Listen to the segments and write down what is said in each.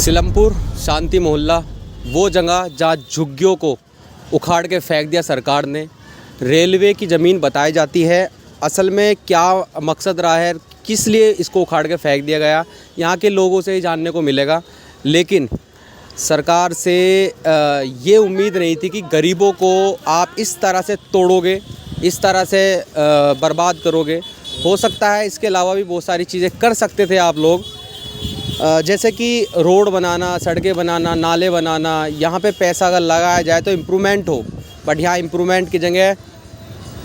सिलमपुर शांति मोहल्ला वो जगह जहाँ झुग्गियों को उखाड़ के फेंक दिया सरकार ने। रेलवे की ज़मीन बताई जाती है, असल में क्या मकसद रहा है, किस लिए इसको उखाड़ के फेंक दिया गया, यहाँ के लोगों से ही जानने को मिलेगा। लेकिन सरकार से ये उम्मीद नहीं थी कि गरीबों को आप इस तरह से तोड़ोगे, इस तरह से बर्बाद करोगे। हो सकता है इसके अलावा भी बहुत सारी चीज़ें कर सकते थे आप लोग, जैसे कि रोड बनाना, सड़कें बनाना, नाले बनाना। यहाँ पे पैसा अगर लगाया जाए तो इम्प्रूवमेंट हो, बट यहाँ इम्प्रूवमेंट की जगह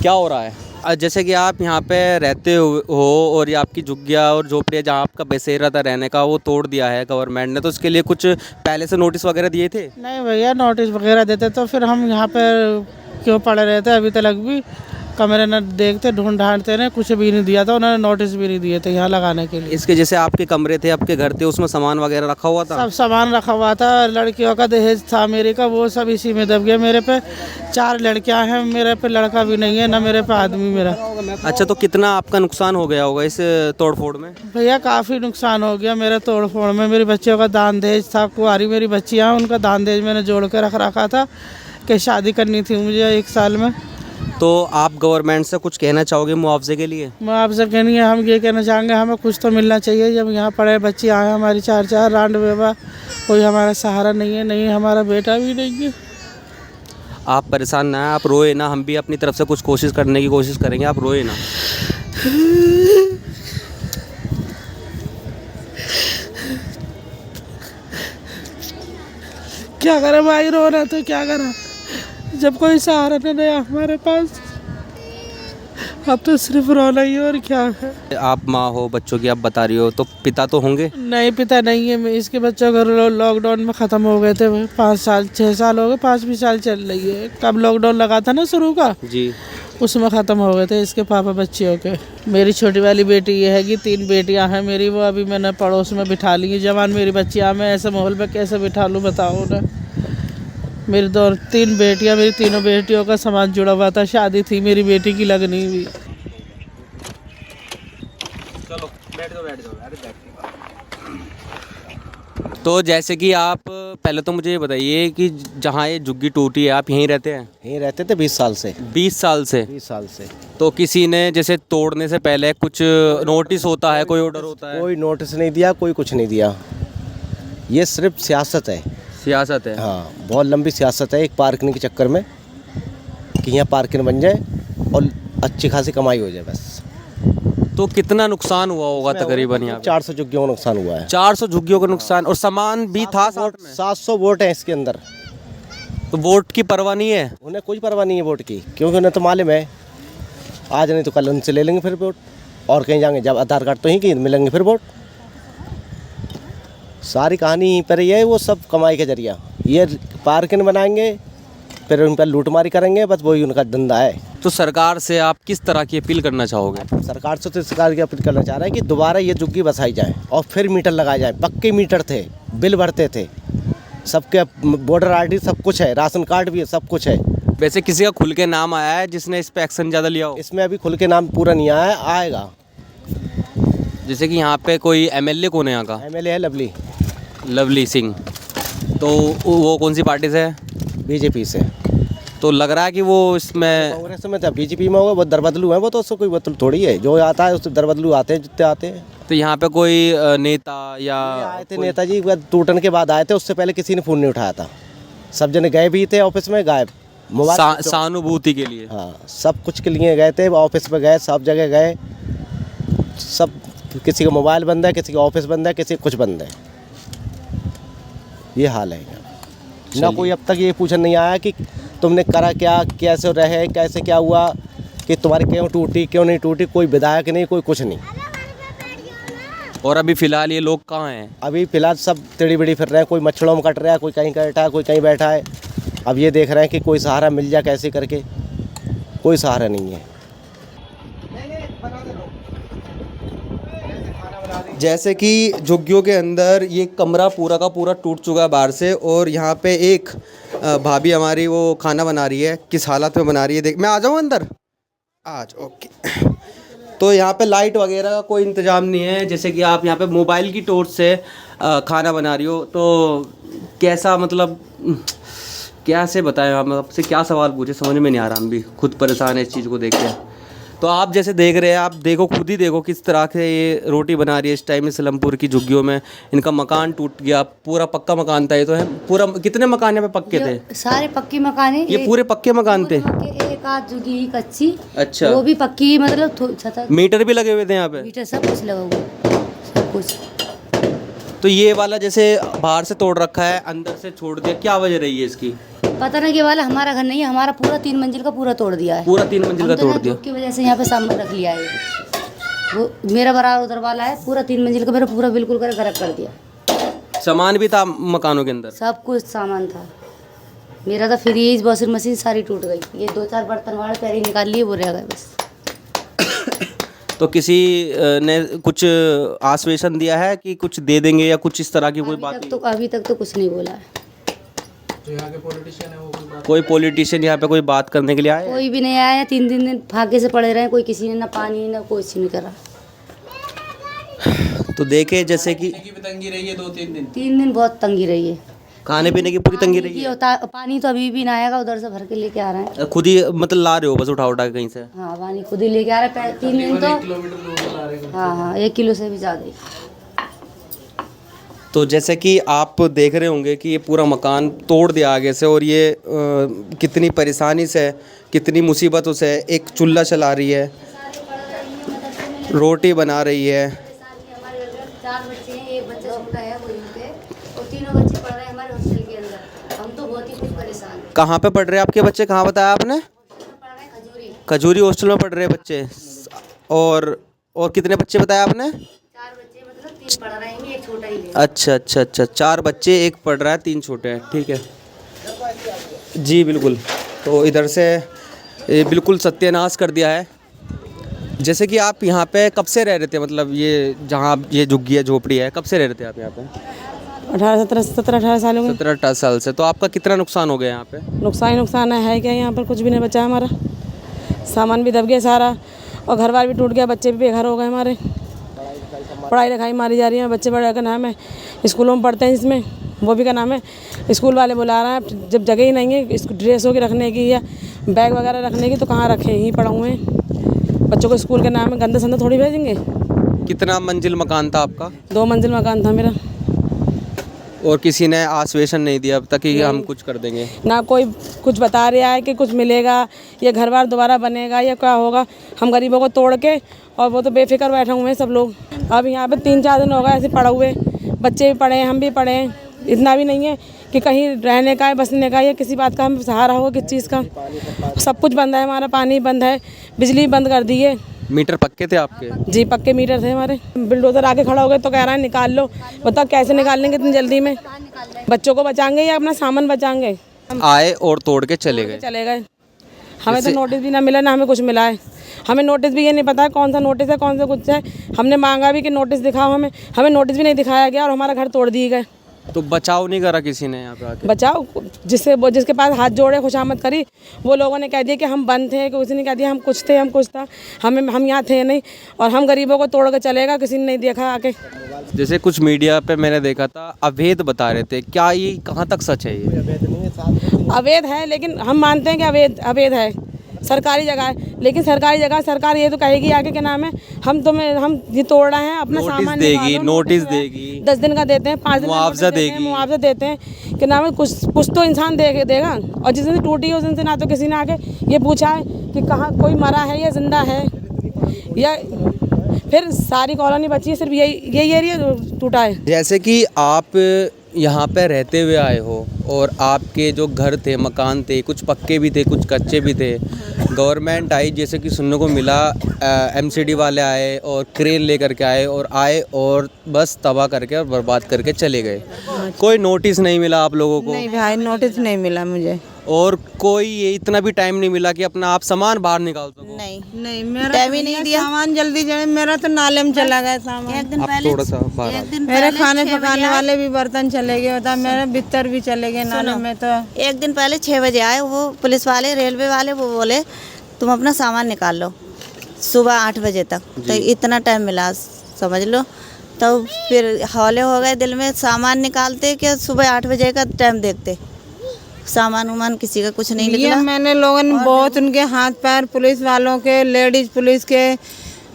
क्या हो रहा है, जैसे कि आप यहाँ पे रहते हो और ये आपकी झुग्गियाँ और झोपड़ियाँ जहाँ आपका बसेरा था रहने का, वो तोड़ दिया है गवर्नमेंट ने। तो इसके लिए कुछ पहले से नोटिस वगैरह दिए थे? नहीं भैया, नोटिस वगैरह देते तो फिर हम यहाँ पर क्यों पड़े रहते। अभी तक भी कमरे न देखते, ढूंढ ढांढते ने, कुछ भी नहीं दिया था उन्होंने, नोटिस भी नहीं दिए थे यहाँ लगाने के लिए। इसके जैसे आपके कमरे थे, आपके घर थे, उसमें सामान वगैरह रखा हुआ था? सब सामान रखा हुआ था, लड़कियों का दहेज था मेरे का, वो सब इसी में दब गया। मेरे पे 4 लड़कियां हैं, मेरे पे लड़का भी नहीं है, ना मेरे पे आदमी मेरा। अच्छा, तो कितना आपका नुकसान हो गया होगा इस तोड़फोड़ में? भैया काफ़ी नुकसान हो गया मेरे तोड़ फोड़ में। मेरी बच्चियों का दान दहेज था, कुंवारी मेरी बच्चियाँ, उनका दान दहेज मैंने जोड़ के रख रखा था कि शादी करनी थी मुझे 1 साल में। तो आप गवर्नमेंट से कुछ कहना चाहोगे मुआवजे के लिए? मुआवजा कहनी है, हम ये कहना चाहेंगे हमें कुछ तो मिलना चाहिए। जब यहाँ पढ़े बच्चे आए हमारी 4 रांड बेवा, कोई हमारा सहारा नहीं है, नहीं हमारा बेटा भी नहीं है। आप परेशान ना हैं, आप रोए ना, हम भी अपनी तरफ से कुछ कोशिश करने की कोशिश करेंगे, आप रोए ना। क्या करें भाई, रोना तो क्या करें जब कोई सहारा नहीं है हमारे पास। अब तो सिर्फ रोना ही और क्या है। आप माँ हो, बच्चों की आप बता रही हो, तो पिता तो होंगे? नहीं, पिता नहीं है। मैं इसके बच्चों का लॉकडाउन में ख़त्म हो गए थे। 5 साल 6 साल हो गए, 5 साल चल रही है। कब लॉकडाउन लगा था ना शुरू का जी, उसमें ख़त्म हो गए थे इसके पापा बच्चियों के। मेरी छोटी वाली बेटी ये है कि 3 बेटियां हैं मेरी, वो अभी मैंने पड़ोस में बिठा ली है। जवान मेरी बच्चियां, मैं ऐसे माहौल में कैसे बिठा लूँ बताओ ना। मेरी 3 बेटियां, मेरी तीनों बेटियों का सामान जुड़ा हुआ था, शादी थी मेरी बेटी की लगनी भी। चलो बैठ जाओ, बैठ जाओ, अरे बैठ। तो जैसे कि आप पहले तो मुझे ये बताइए कि जहाँ ये झुग्गी टूटी है, आप यहीं रहते हैं? यहीं रहते थे 20 साल से। 20 साल से? 20 साल से। तो किसी ने जैसे तोड़ने से पहले कुछ नोटिस होता है, कोई ऑर्डर होता है? कोई नोटिस नहीं दिया, कोई कुछ नहीं दिया। ये सिर्फ सियासत है। सियासत है? हाँ, बहुत लंबी सियासत है। एक पार्किंग के चक्कर में कि यहाँ पार्किंग बन जाए और अच्छी खासी कमाई हो जाए बस। तो कितना नुकसान हुआ होगा तकरीबन यहाँ पे? 400 झुग्गियों का नुकसान हुआ है। 400 झुग्गियों का नुकसान, और सामान भी था साथ में? 700 वोट हैं इसके अंदर। तो वोट की परवाह नहीं है? उन्हें कोई परवाह नहीं है वोट की, क्योंकि उन्हें तो मालूम है आज नहीं तो कल उनसे ले लेंगे फिर वोट, और कहीं जाएंगे जब आधार कार्ड तो ही कहीं मिलेंगे फिर वोट। सारी कहानी यहीं पर ही है। वो सब कमाई का जरिया, ये पार्किंग बनाएंगे फिर उन पर लूटमारी करेंगे, बस वही उनका धंधा है। तो सरकार से आप किस तरह की अपील करना चाहोगे? सरकार से तो सरकार की अपील करना चाह रहे हैं कि दोबारा ये झुग्गी बसाई जाए और फिर मीटर लगाए जाए। पक्के मीटर थे, बिल भरते थे, सबके वोटर ID सब कुछ है, राशन कार्ड भी है, सब कुछ है। वैसे किसी का खुल के नाम आया है जिसने इस पे एक्शन ज़्यादा लिया हो? इसमें अभी खुल के नाम पूरा नहीं आया है, आएगा। जैसे कि यहाँ पे कोई MLA कौन है यहाँ का? MLA है लवली। लवली सिंह। तो वो कौन सी पार्टी से है? BJP से। तो लग रहा है कि वो इसमें कांग्रेस में था, BJP में होगा। वो दरबदलू है, वो तो उसको कोई बदलू थोड़ी है। जो आता है उससे दरबदलू आते हैं, जितने आते हैं। तो यहाँ पे कोई नेता या आए थे नेताजी टूटने के बाद आए थे, उससे पहले किसी ने फ़ोन नहीं उठाया था। सब जने गए भी थे ऑफिस में, गायब मोबाइल सहानुभूति के लिए। हाँ, सब कुछ के लिए गए थे, ऑफिस में गए, सब जगह गए, सब। किसी का मोबाइल बंद है, किसी का ऑफिस बंद है, किसी का कुछ बंद है। ये हाल है ना। कोई अब तक ये पूछने नहीं आया कि तुमने करा क्या, कैसे रहे, कैसे क्या हुआ, कि तुम्हारी क्यों टूटी, क्यों नहीं टूटी। कोई विधायक नहीं, कोई कुछ नहीं। और अभी फ़िलहाल ये लोग कहाँ हैं? अभी फ़िलहाल सब टेढ़ी बेड़ी फिर रहे हैं। कोई मच्छरों में कट रहा है, कोई कहीं बैठा है, कोई कहीं बैठा है। अब ये देख रहे हैं कि कोई सहारा मिल जाए कैसे करके। कोई सहारा नहीं है। जैसे कि झुग्गियों के अंदर ये कमरा पूरा का पूरा टूट चुका है बाहर से, और यहाँ पे एक भाभी हमारी वो खाना बना रही है। किस हालत में बना रही है देख। मैं आ जाऊँ अंदर? आज ओके। तो यहाँ पे लाइट वगैरह का कोई इंतज़ाम नहीं है। जैसे कि आप यहाँ पे मोबाइल की टॉर्च से खाना बना रही हो, तो कैसा मतलब क्या से बताएं, हम आपसे क्या सवाल पूछे समझ में नहीं आ रहा, हम भी खुद परेशान है इस चीज़ को देख के। तो आप जैसे देख रहे हैं, आप देखो खुद ही देखो किस तरह से ये रोटी बना रही है इस टाइम में सिलमपुर की झुग्गियों में। इनका मकान टूट गया, पूरा पक्का मकान था ये तो है पूरा। कितने मकान यहाँ पे पक्के थे? सारे पक्के मकान है। ये पूरे पक्के मकान थे? एक आध झुग्गी कच्ची, अच्छा, वो भी पक्की, मतलब छत मीटर भी लगे हुए थे यहाँ पे? मीटर सब कुछ लगा हुआ, सब कुछ। तो ये वाला जैसे बाहर से तोड़ रखा है, अंदर से छोड़ दिया, क्या वजह रही है इसकी? पता नहीं, ये वाला हमारा घर नहीं है, हमारा पूरा 3 मंजिल का पूरा तोड़ दिया है। पूरा 3 मंजिल का तोड़ दिया की वजह से यहाँ पे सामान रख लिया है। वो मेरा बराबर उधर वाला है, पूरा 3 मंजिल का मेरा पूरा बिल्कुल कर गरक कर दिया। सामान भी था मकानों के अंदर? सब कुछ सामान था मेरा, तो फ्रिज वॉशिंग मशीन सारी टूट गई। ये 2-4 बर्तन वाले पैरी निकाल लिए, वो रह गए बस। तो किसी ने कुछ आश्वासन दिया है कि कुछ दे देंगे या कुछ इस तरह की कोई बात? अभी तक तो कुछ नहीं बोला है। तो यहाँ के पॉलिटिशियन है, वो कोई पॉलिटिशियन यहाँ पे कोई बात करने के लिए आया? कोई भी नहीं आया। 3 दिन फाके से पड़े रहे, कोई किसी ने ना पानी ना कुछ नहीं करा। तो देखे जैसे कि तंगी रही है 2-3 दिन। 3 दिन बहुत तंगी रही है, खाने पीने की पूरी तंगी रही है। पानी तो अभी भी ना आएगा, उधर से भर के लेके आ रहे हैं। खुद ही मतलब ला रहे हो बस उठा के कहीं से? हाँ, पानी खुद ही लेके आ रहे हैं। 3 दिन तो 1 किलोमीटर दूर ला रहे हैं। हाँ, 1 किलो से भी ज़्यादा ही। तो जैसे कि आप देख रहे होंगे कि ये पूरा मकान तोड़ दिया आगे से, और ये कितनी परेशानी से, कितनी मुसीबतों से एक चूल्हा चला रही है, रोटी बना रही है। 4 बच्चे हैं, एक बच्चा छोटा है वो यूं पे, और तीनों बच्चे पढ़ रहे हैं हमारे हॉस्टल के अंदर। हम तो बहुत ही कुछ परेशान हैं। कहाँ पे पढ़ रहे हैं आपके बच्चे? कहाँ बताया आपने? पढ़ रहे हैं खजूरी। खजूरी हॉस्टल में पढ़ रहे हैं बच्चे। और कितने बच्चे बताया आपने? 4 बच्चे, मतलब 3 पढ़ रहे हैं, एक छोटा ही है। अच्छा, 4 बच्चे, एक पढ़ रहा है, 3 छोटे हैं, ठीक है जी बिल्कुल। तो इधर से ये बिल्कुल सत्यानाश कर दिया है। जैसे कि आप यहाँ पे कब से रह रहे थे, मतलब ये जहाँ ये झुग्गी है, झोपड़ी है, कब से रह रहे थे आप यहाँ पे? 17-18 साल हो गए। 17-18 साल से। तो आपका कितना नुकसान हो गया यहाँ पे? नुकसान है क्या, यहाँ पर कुछ भी नहीं बचा हमारा। सामान भी दब गया सारा, और घर बार भी टूट गया, बच्चे भी बेघर हो गए हमारे। पढ़ाई लिखाई मारी जा रही है, बच्चे बड़े का नाम है स्कूलों में पढ़ते हैं, जिसमें वो भी का नाम है स्कूल वाले बुला रहे हैं। जब जगह ही नहीं है इसको ड्रेसों की रखने की या बैग वगैरह रखने की, तो कहाँ रखें, यहीं पड़ा हुए हैं। बच्चों को स्कूल के नाम में गंदे संदे थोड़ी भेजेंगे। कितना मंजिल मकान था आपका? 2 मंजिल मकान था मेरा। और किसी ने आश्वासन नहीं दिया अब तक कि हम कुछ कर देंगे? ना कोई कुछ बता रहा है कि कुछ मिलेगा या घर बार दोबारा बनेगा या क्या होगा। हम गरीबों को तोड़ के, और वो तो बेफिक्र बैठे हुए हैं सब लोग। अब यहाँ पे 3-4 दिन हो गए ऐसे पड़े हुए, बच्चे भी पढ़े हैं, हम भी पढ़े हैं। इतना भी नहीं है कि कहीं रहने का है, बसने का, या किसी बात का हम सहारा हो किस चीज़ का। सब कुछ बंद है हमारा, पानी बंद है, बिजली बंद कर दी है। मीटर पक्के थे आपके? जी पक्के मीटर थे हमारे। बिल्डोजर आके खड़ा हो गए तो कह रहा है निकाल लो। बताओ कैसे निकाल लेंगे इतनी जल्दी में? बच्चों को बचाएंगे या अपना सामान बचाएंगे? आए और तोड़ के चले गए? हमें तो नोटिस भी ना मिला, ना हमें कुछ मिला है। हमें नोटिस भी ये नहीं पता है कौन सा नोटिस है, कौन सा कुछ है। हमने मांगा भी कि नोटिस दिखाओ हमें नोटिस भी नहीं दिखाया गया, और हमारा घर तोड़ दिए गए। तो बचाव नहीं करा किसी ने यहाँ पे आके? बचाओ जिसके पास हाथ जोड़े खुशामद करी, वो लोगों ने कह दिया कि हम बंद थे, किसी ने कह दिया हम कुछ थे, हम कुछ था। हम यहाँ थे नहीं, और हम गरीबों को तोड़ के चलेगा, किसी ने नहीं देखा आके। जैसे कुछ मीडिया पे मैंने देखा था अवैध बता रहे थे, क्या ये कहाँ तक सच है? ये अवैध है, लेकिन हम मानते हैं कि अवैध है। सरकारी जगह है, लेकिन सरकारी जगह सरकार ये तो कहेगी आगे के नाम है हम ये तोड़ रहे हैं, अपना सामान देगी, नोटिस देगी, 10 दिन का देते हैं, 5 दिन मुआवजा देगी, मुआवजा देते हैं कि नाम है कुछ तो इंसान देगा। और जिस दिन से टूटी है उस दिन से ना तो किसी ने आके ये पूछा है कि कहाँ कोई मरा है या जिंदा है, या फिर सारी कॉलोनी बची है, सिर्फ यही एरिया टूटा है। जैसे कि आप यहाँ पे रहते हुए आए हो, और आपके जो घर थे, मकान थे, कुछ पक्के भी थे, कुछ कच्चे भी थे। गवर्नमेंट आई, जैसे कि सुनने को मिला, एमसीडी वाले आए और क्रेन लेकर के आए और बस तबाह करके और बर्बाद करके चले गए। कोई नोटिस नहीं मिला आप लोगों को? नहीं भाई, नोटिस नहीं मिला मुझे। और कोई ये इतना भी टाइम नहीं मिला कि अपना आप सामान बाहर निकाल सको? नहीं मेरा टाइम ही नहीं दिया। सामान जल्दी मेरा तो नाले में चला गया सामान। एक दिन आप पहले, थोड़ा सा बाहर एक दिन मेरे पहले खाने 6 पकाने बजे वाले भी बर्तन चले गए, होता मेरे बिस्तर भी चले गए नाले में। तो एक दिन पहले 6 बजे आए वो पुलिस वाले, रेलवे वाले, वो बोले तुम अपना सामान निकाल लो सुबह 8 बजे तक। तो इतना टाइम मिला समझ लो। तो फिर हौले हो गए दिल में, सामान निकालते कि सुबह 8 बजे का टाइम देखते, सामान उमान किसी का कुछ नहीं ये निकला। मैंने लोगों ने बहुत उनके हाथ पैर पुलिस वालों के, लेडीज पुलिस के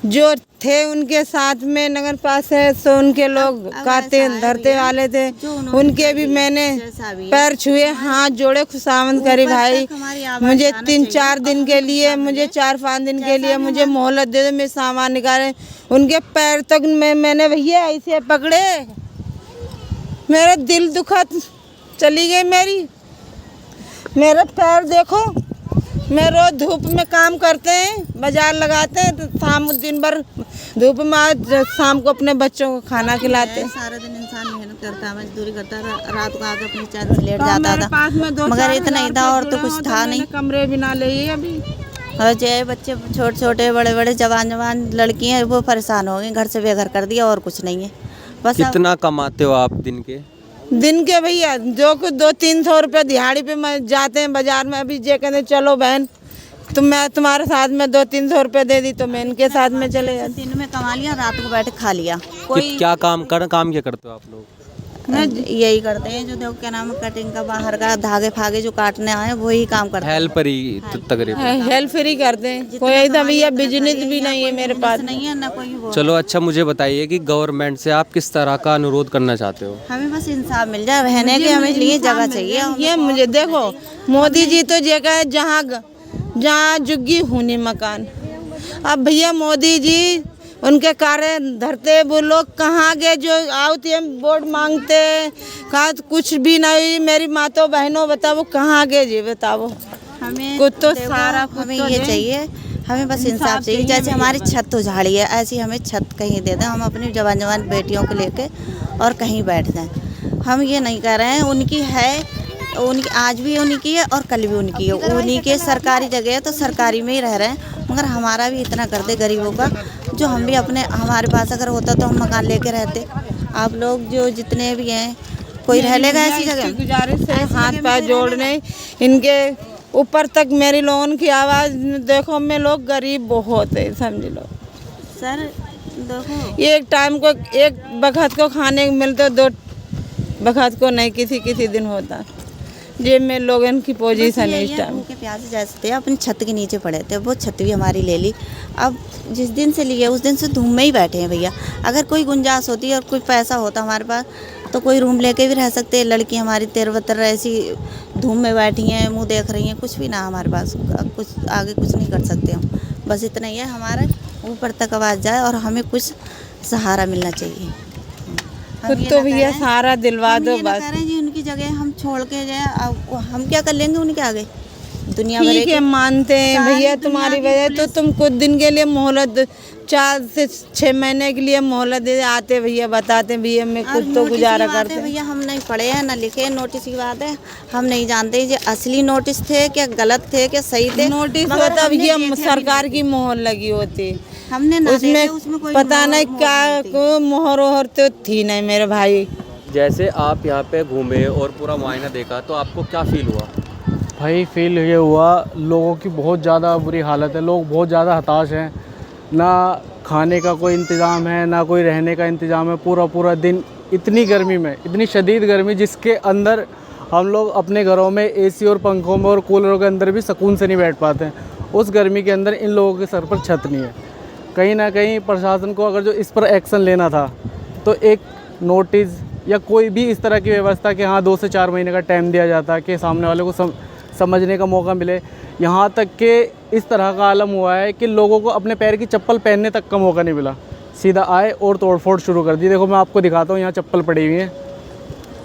जो थे उनके साथ में नगर पास है, सो उनके लोग काते धरते वाले थे, उनके भी मैंने पैर छुए, हाथ जोड़े, खुशामद करी भाई मुझे 3-4 दिन के लिए, मुझे 4-5 दिन के लिए मुझे मोहलत दे दो, मैं सामान निकाले। उनके पैर तक मैंने भैया ऐसे पकड़े, मेरा दिल दुखा चली गई मेरे पैर देखो। मैं रोज धूप में काम करते हैं, बाजार लगाते हैं, तो शाम दिन भर धूप में, आज शाम को अपने बच्चों को खाना खिलाते हैं। सारा दिन इंसान मेहनत करता है, मजदूरी करता है, रात को आके अपनी चैन से लेट जाता था, मगर इतना ही था और तो कुछ था नहीं। कमरे भी ना लिए अभी। और जो बच्चे छोटे छोटे बड़े बड़े जवान लड़की हैं वो परेशान हो गई, घर से बेघर कर दिया और कुछ नहीं है बस। कितना कमाते हो आप दिन के भैया जो कुछ 200-300 रुपये दिहाड़ी पे जाते हैं बाजार में। अभी जे कहते चलो बहन मैं तुम्हारे साथ में 200-300 रुपये दे दी तो मैं इनके साथ में चले जाते। दिन में कमा लिया, रात को बैठ खा लिया। कोई क्या काम क्या करते हो आप लोग? यही करते हैं जो देखो क्या नाम है, कटिंग का, बाहर का धागे फागे जो काटने आए वही काम करते हैं। हेल्पर ही तकरीबन हेल्प ही करते हैं, कोई एकदम भैया बिजनेस भी नहीं है मेरे पास, नहीं है ना कोई वो। चलो अच्छा, मुझे बताइए कि गवर्नमेंट से आप किस तरह का अनुरोध करना चाहते हो? हमें बस इंसाफ मिल जाए, रहने के हमें लिए जगह चाहिए। ये मुझे देखो मोदी जी तो जगह है जहाँ झुग्गी होनी मकान। अब भैया मोदी जी उनके कार्य धरते, वो लोग कहाँ गए जो आउट हम वोट मांगते, कहा कुछ भी नहीं। मेरी मातो बहनों बताओ कहाँ गए जी, बताओ हमें कुछ तो सारा हमें ये चाहिए, हमें बस इंसाफ चाहिए। जैसे हमारी छत उजाड़ी है ऐसी हमें छत कहीं दे दें, हम अपनी जवान बेटियों को लेके और कहीं बैठ जाएं। हम ये नहीं कह रहे हैं, उनकी है, उनकी आज भी उन्हीं की है और कल भी उनकी है, उन्हीं के सरकारी जगह है तो सरकारी में ही रह रहे हैं। मगर हमारा भी इतना कर दे गरीबों का, जो हम भी अपने, हमारे पास अगर होता तो हम मकान लेके रहते। आप लोग जो जितने भी हैं कोई रह लेगा ऐसी जगह? गुजारिश है हाथ पैर जोड़ने, इनके ऊपर तक मेरी लोगों की आवाज़ देखो। मैं लोग गरीब बहुत है, समझ लो सर। देखो एक टाइम को एक वक्त को खाने को मिलता, 2 वक्त को नहीं किसी दिन होता। ये में लोगों की पोजीशन है इस टाइम। के प्यासे जैसे थे अपनी छत के नीचे पड़े थे, वो छत भी हमारी ले ली। अब जिस दिन से लिए उस दिन से धूम में ही बैठे हैं भैया। अगर कोई गुंजाइश होती है और कोई पैसा होता हमारे पास तो कोई रूम लेके भी रह सकते हैं। लड़की हमारी 13-12 ऐसी धूम में बैठी हैं, मुंह देख रही हैं, कुछ भी ना हमारे पास, कुछ आगे कुछ नहीं कर सकते हम। बस इतना ही है, हमारे ऊपर तक आवाज़ जाए और हमें कुछ सहारा मिलना चाहिए। खुद तो भैया सारा दिलवा दो बस। कह रहे हैं जी उनकी जगह हम छोड़ के जाए, अब हम क्या कर लेंगे उनके आगे? दुनिया भर ठीक है मानते हैं भैया तुम्हारी वजह, तो तुम कुछ दिन के लिए मोहलत 4 से 6 महीने के लिए मोहलत दे आते भैया, बताते भैया मैं कुछ तो गुजारा करते भैया। हम नहीं पढ़े हैं ना लिखे, नोटिस की बात है, हम नहीं जानते ये असली नोटिस थे क्या गलत थे क्या सही थे। नोटिस होता भैया सरकार की मोहर लगी होती, हमने ना उसमें पता नहीं क्या मोहर वोहर तो थी नहीं मेरे भाई। जैसे आप यहाँ पे घूमे और पूरा मुआयना देखा तो आपको क्या फील हुआ? भाई फील ये हुआ, लोगों की बहुत ज़्यादा बुरी हालत है, लोग बहुत ज़्यादा हताश हैं। ना खाने का कोई इंतज़ाम है, ना कोई रहने का इंतज़ाम है। पूरा दिन इतनी गर्मी में, इतनी शदीद गर्मी जिसके अंदर हम लोग अपने घरों में एसी और पंखों में और कूलरों के अंदर भी सुकून से नहीं बैठ पाते हैं। उस गर्मी के अंदर इन लोगों के सर पर छत नहीं है। कहीं ना कहीं प्रशासन को अगर जो इस पर एक्शन लेना था तो एक नोटिस या कोई भी इस तरह की व्यवस्था कि हाँ 2 से 4 महीने का टाइम दिया जाता है कि सामने वाले को समझने का मौका मिले। यहाँ तक कि इस तरह का आलम हुआ है कि लोगों को अपने पैर की चप्पल पहनने तक का मौका नहीं मिला, सीधा आए और तोड़फोड़ शुरू कर दी। देखो मैं आपको दिखाता हूँ, यहाँ चप्पल पड़ी हुई है,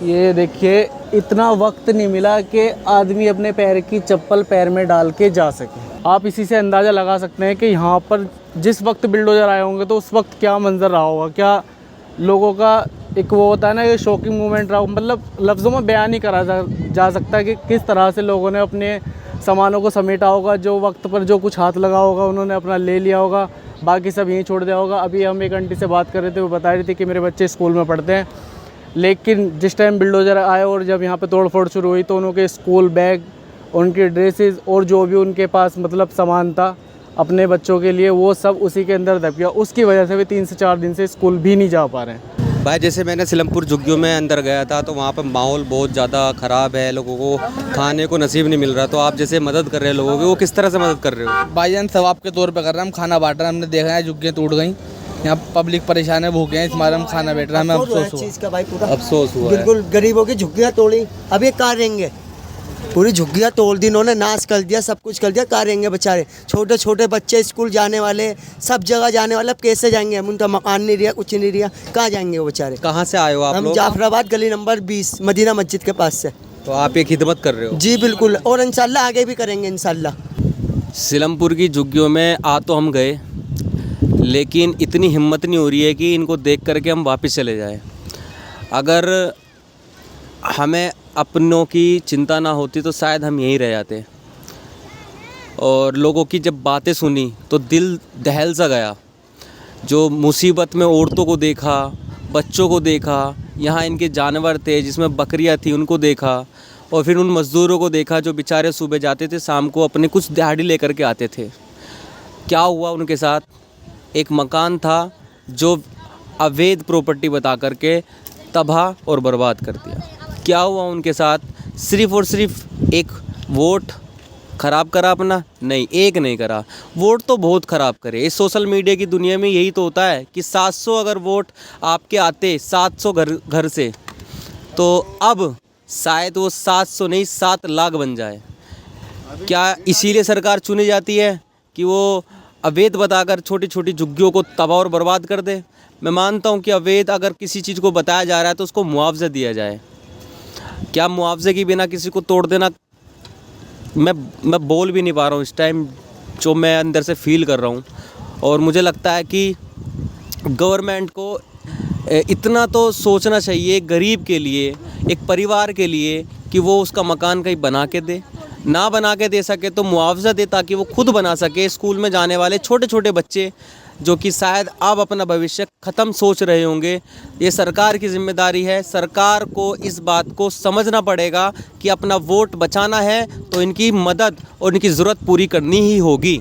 ये देखिए। इतना वक्त नहीं मिला कि आदमी अपने पैर की चप्पल पैर में डाल के जा सके। आप इसी से अंदाज़ा लगा सकते हैं कि यहाँ पर जिस वक्त बिल्डोजर आए होंगे तो उस वक्त क्या मंजर रहा होगा, क्या लोगों का एक वो होता है ना, ये शॉकिंग मोमेंट रहा। मतलब लफ्ज़ों में बयान नहीं करा जा सकता कि किस तरह से लोगों ने अपने सामानों को समेटा होगा। जो वक्त पर जो कुछ हाथ लगा होगा उन्होंने अपना ले लिया होगा, बाकी सब यहीं छोड़ दिया होगा। अभी हम एक आंटी से बात कर रहे थे, वो बता रही थी कि मेरे बच्चे स्कूल में पढ़ते हैं, लेकिन जिस टाइम बिल्डोजर आए और जब यहाँ पे तोड़फोड़ शुरू हुई तो उनके स्कूल बैग, उनकी ड्रेसेस और जो भी उनके पास मतलब सामान था अपने बच्चों के लिए, वो सब उसी के अंदर दब गया। उसकी वजह से वे 3 से 4 दिन से स्कूल भी नहीं जा पा रहे हैं। भाई जैसे मैंने सिलमपुर झुग्गियों में अंदर गया था तो वहाँ पर माहौल बहुत ज़्यादा ख़राब है, लोगों को खाने को नसीब नहीं मिल रहा। तो आप जैसे मदद कर रहे हैं लोगों की, वो किस तरह से मदद कर रहे हो? भाईजान सवाब के तौर पे कर रहे हैं, हम खाना बांट रहे हैं। हमने देखा है झुग्गियाँ टूट गई, यहाँ पब्लिक परेशान है, भूखे हैं, इस मारे हम खाना बैठ रहा है। हमें अफसोस हुआ है। बिल्कुल गरीबों की झुग्गियाँ तोड़ी, अब ये कहाँ रहेंगे? पूरी झुग्गियाँ तोड़ दी इन्होंने, नाश कर दिया, सब कुछ कर दिया। कहाँ रहेंगे बेचारे? छोटे छोटे बच्चे स्कूल जाने वाले, सब जगह जाने वाले, अब कैसे जाएंगे? हम उनका मकान नहीं रिया, कुछ नहीं रिया, कहाँ जाएंगे वो बेचारे? कहाँ से आए हो आप हम लोग? जाफराबाद गली नंबर 20 मदीना मस्जिद के पास से। तो आप ये खिदमत कर रहे हो? जी बिल्कुल, और इंशाल्लाह आगे भी करेंगे इंशाल्लाह। सिलमपुर की झुग्गियों में आ तो हम गए, लेकिन इतनी हिम्मत नहीं हो रही है कि इनको देख करके हम वापस चले जाएं। अगर हमें अपनों की चिंता ना होती तो शायद हम यहीं रह जाते। और लोगों की जब बातें सुनी तो दिल दहल सा गया। जो मुसीबत में औरतों को देखा, बच्चों को देखा, यहाँ इनके जानवर थे जिसमें बकरियाँ थी उनको देखा, और फिर उन मज़दूरों को देखा जो बेचारे सुबह जाते थे, शाम को अपने कुछ दिहाड़ी लेकर के आते थे। क्या हुआ उनके साथ? एक मकान था जो अवैध प्रॉपर्टी बता करके तबाह और बर्बाद कर दिया। क्या हुआ उनके साथ? सिर्फ़ और सिर्फ एक वोट ख़राब करा अपना? नहीं, एक नहीं करा, वोट तो बहुत ख़राब करे। इस सोशल मीडिया की दुनिया में यही तो होता है कि 700 अगर वोट आपके आते 700 घर से, तो अब शायद वो 700 नहीं 7 लाख बन जाए। क्या इसीलिए सरकार चुनी जाती है कि वो अवैध बताकर छोटी छोटी झुग्गियों को तबाह और बर्बाद कर दे? मैं मानता हूँ कि अवैध अगर किसी चीज़ को बताया जा रहा है तो उसको मुआवजा दिया जाए। क्या मुआवजे के बिना किसी को तोड़ देना? मैं बोल भी नहीं पा रहा हूँ इस टाइम, जो मैं अंदर से फील कर रहा हूँ। और मुझे लगता है कि गवर्नमेंट को इतना तो सोचना चाहिए गरीब के लिए, एक परिवार के लिए, कि वो उसका मकान कहीं बना के दे। ना बना के दे सके तो मुआवजा दे, ताकि वो खुद बना सके। स्कूल में जाने वाले छोटे छोटे बच्चे जो कि शायद अब अपना भविष्य ख़त्म सोच रहे होंगे, ये सरकार की जिम्मेदारी है। सरकार को इस बात को समझना पड़ेगा कि अपना वोट बचाना है तो इनकी मदद और इनकी ज़रूरत पूरी करनी ही होगी।